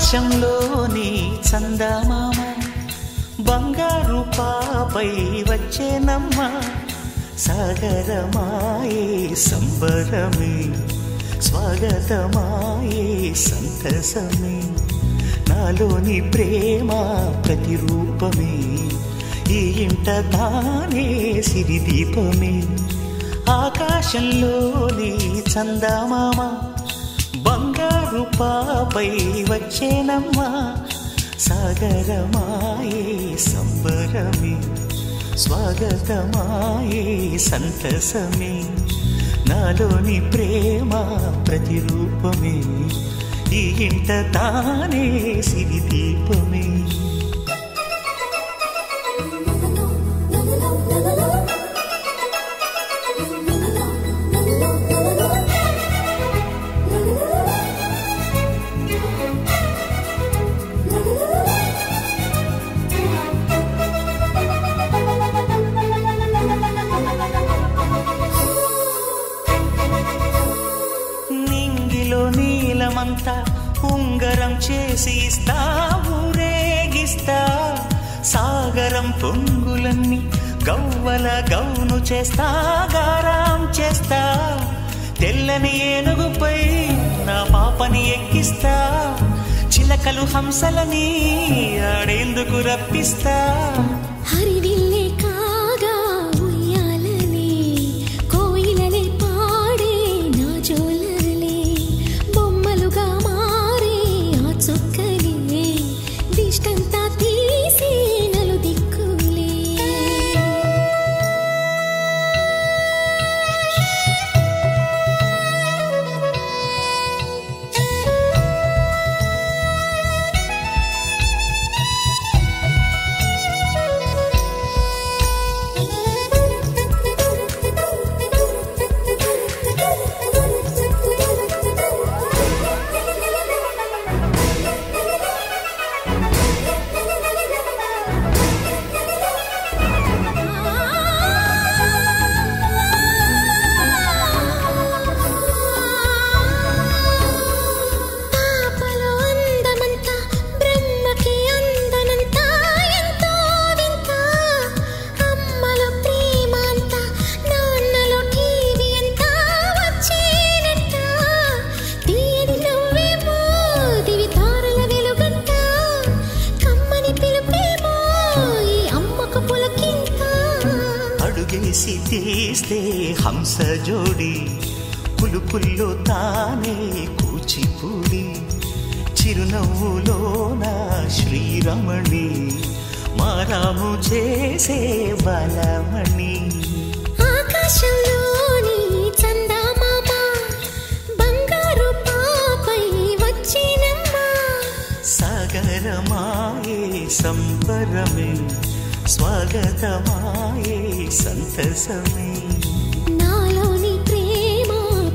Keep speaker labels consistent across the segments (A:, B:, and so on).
A: ఆకాశంలోని చందమామ బంగారు పాపై వచ్చేనమ్మ సాగరమాయే సంబరమే స్వాగతమాయే సంతసమే నాలోని ప్రేమ ప్రతిరూపమే ఈ ఇంట తానే సిరిదీపమే ఆకాశంలోని చందమామ బంగారు పాపై వచ్చేనమ్మా సాగరమాయే సంబరమే స్వాగతమాయే సంతసమే నాలోని ప్రేమ ప్రతిరూపమే ఈ ఇంట తానే సిరిదీపమే నీలమంతా ఉంగరం చేసి ఇస్తా ఊరేగిస్తా సాగరం పొంగులన్నీ గవ్వల గౌను చేస్తా గారాం చేస్తా తెల్లని ఏనుగుపై నా పాపని ఎక్కిస్తా చిలకలు హంసలని ఆడేందుకు రప్పిస్తా
B: హరివిల్లే కాగా ఉయ్యాలనే కోయిలలే పాడే నా జోలలే బొమ్మలుగా మారే ఆ చుక్కలే దిష్టంతా తీసి నలు దిక్కులే
A: అడుగేసి తీస్తే హంస జోడి పులుపుల్లో తానే కూచిపూడి చిరునవ్వులోన శ్రీరమణి మారాము చేసే బలమణి
B: ఆకాశంలోని చందమామ బంగారు పాపై వచ్చినమ్మా
A: సాగరమాయే సంబరమే స్వాగతమాయే సంతసమే
B: నాలోని ప్రేమ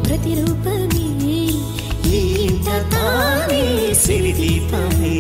B: ప్రతిరూపమే
A: ఈ ఇంట తానే సిరిదీపమే